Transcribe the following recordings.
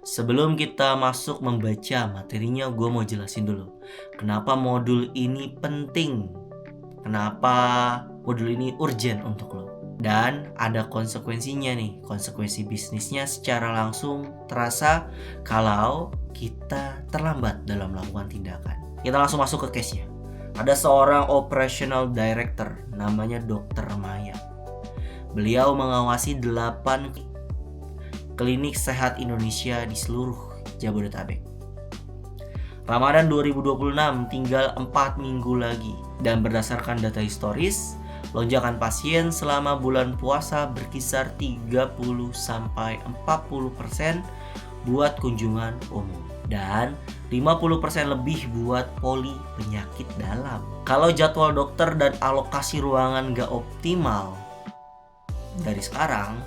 Sebelum kita masuk membaca materinya, gue mau jelasin dulu kenapa modul ini penting, kenapa modul ini urgent untuk lo. Dan ada konsekuensinya nih, konsekuensi bisnisnya secara langsung terasa kalau kita terlambat dalam melakukan tindakan. Kita langsung masuk ke case-nya. Ada seorang operational director namanya Dr. Maya. Beliau mengawasi 8 klinik sehat Indonesia di seluruh Jabodetabek. Ramadan 2026 tinggal 4 minggu lagi, dan berdasarkan data historis, lonjakan pasien selama bulan puasa berkisar 30-40% buat kunjungan umum dan 50% lebih buat poli penyakit dalam. Kalau jadwal dokter dan alokasi ruangan gak optimal dari sekarang,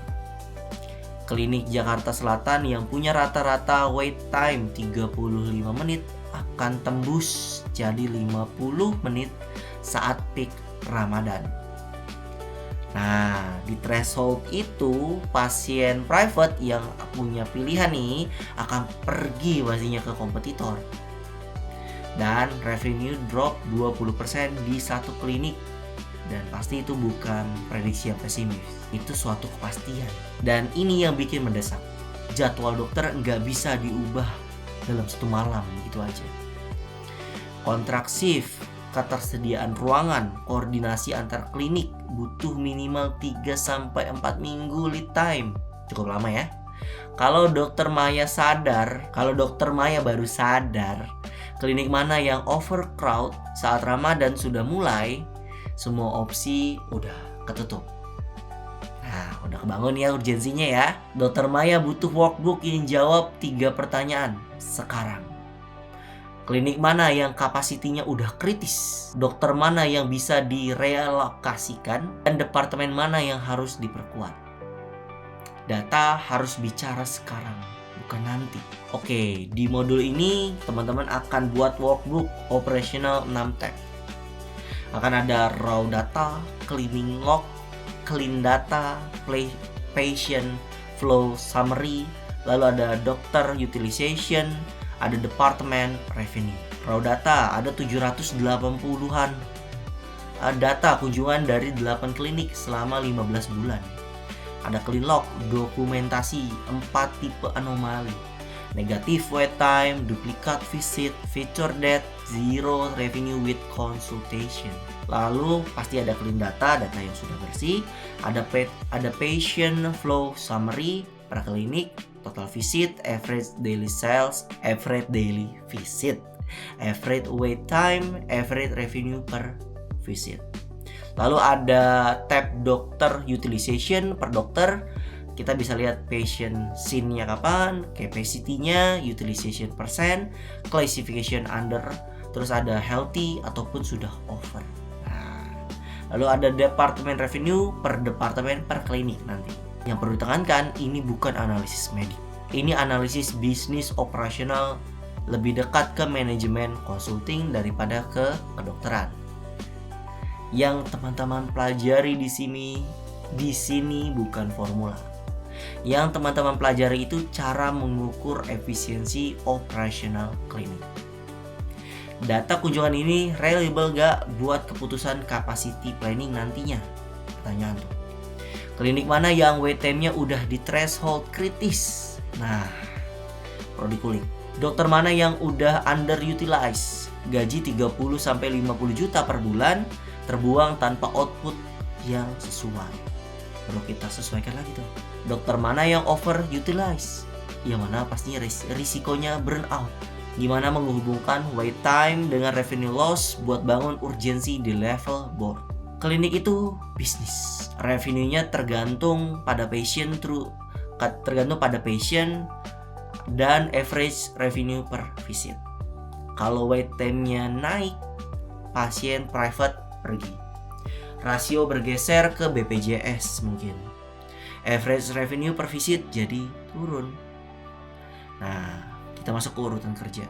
klinik Jakarta Selatan yang punya rata-rata wait time 35 menit akan tembus jadi 50 menit saat peak Ramadan. Nah, di threshold itu pasien private yang punya pilihan nih akan pergi pastinya ke kompetitor. Dan revenue drop 20% di satu klinik. Dan pasti itu bukan prediksi yang pesimis, itu suatu kepastian. Dan ini yang bikin mendesak. Jadwal dokter nggak bisa diubah dalam satu malam gitu aja. Kontrak shift, ketersediaan ruangan, koordinasi antar klinik butuh minimal 3-4 minggu lead time. Cukup lama ya. Kalau Dr. Maya baru sadar klinik mana yang overcrowd saat Ramadan sudah mulai, semua opsi udah ketutup. Nah, udah kebangun ya urgensinya ya. Dr. Maya butuh workbook yang jawab 3 pertanyaan sekarang. Klinik mana yang kapasitinya udah kritis? Dokter mana yang bisa direlokasikan? Dan departemen mana yang harus diperkuat? Data harus bicara sekarang, bukan nanti. Oke, di modul ini teman-teman akan buat workbook operational 6 tab. Akan ada raw data, cleaning log, clean data, patient flow summary, lalu ada doctor utilization, ada departemen revenue. Raw data ada 780-an. Data kunjungan dari 8 klinik selama 15 bulan. Ada clean log, dokumentasi 4 tipe anomali. Negative wait time, duplicate visit, feature death, zero revenue with consultation. Lalu pasti ada clean data yang sudah bersih. Ada patient flow summary per klinik, total visit, average daily sales, average daily visit, average wait time, average revenue per visit. Lalu ada tab dokter utilization per dokter. Kita bisa lihat patient scene-nya kapan, capacity-nya, utilization persen, classification under, terus ada healthy ataupun sudah over. Nah, lalu ada departemen revenue per departemen per klinik nanti. Yang perlu ditekankan, ini bukan analisis medik. Ini analisis bisnis operasional, lebih dekat ke manajemen consulting daripada ke kedokteran. Yang teman-teman pelajari di sini bukan formula. Yang teman-teman pelajari itu cara mengukur efisiensi operasional klinik. Data kunjungan ini reliable gak buat keputusan capacity planning nantinya? Pertanyaan tuh. Klinik mana yang wait time-nya udah di threshold kritis? Nah, perlu dikulik. Dokter mana yang udah underutilized? Gaji 30-50 juta per bulan terbuang tanpa output yang sesuai. Perlu kita sesuaikan lagi tuh. Dokter mana yang overutilized? Yang mana pastinya risikonya burnout. Gimana menghubungkan wait time dengan revenue loss buat bangun urgensi di level board. Klinik itu bisnis. Revenue-nya tergantung pada patient dan average revenue per visit. Kalau wait time-nya naik, pasien private pergi. Rasio bergeser ke BPJS mungkin. Average revenue per visit jadi turun. Nah, kita masuk ke urutan kerja.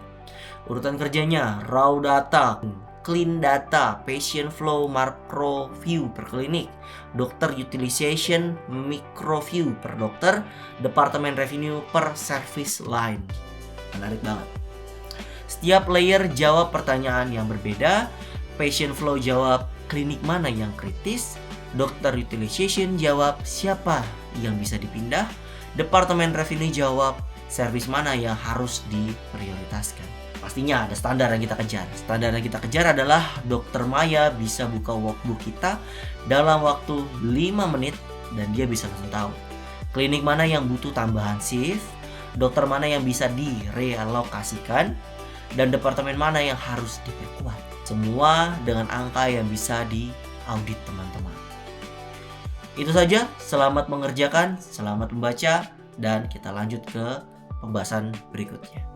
Urutan kerjanya raw data, clean data, patient flow macro view per klinik, dokter utilization micro view per dokter, departemen revenue per service line. Menarik banget. Setiap layer jawab pertanyaan yang berbeda. Patient flow jawab klinik mana yang kritis, dokter utilization jawab siapa yang bisa dipindah, departemen revenue jawab service mana yang harus diprioritaskan. Pastinya ada standar yang kita kejar. Standar yang kita kejar adalah Dokter Maya bisa buka workbook kita dalam waktu 5 menit dan dia bisa langsung tahu klinik mana yang butuh tambahan shift, dokter mana yang bisa direlokasikan, dan departemen mana yang harus diperkuat. Semua dengan angka yang bisa diaudit teman-teman. Itu saja, selamat mengerjakan, selamat membaca, dan kita lanjut ke pembahasan berikutnya.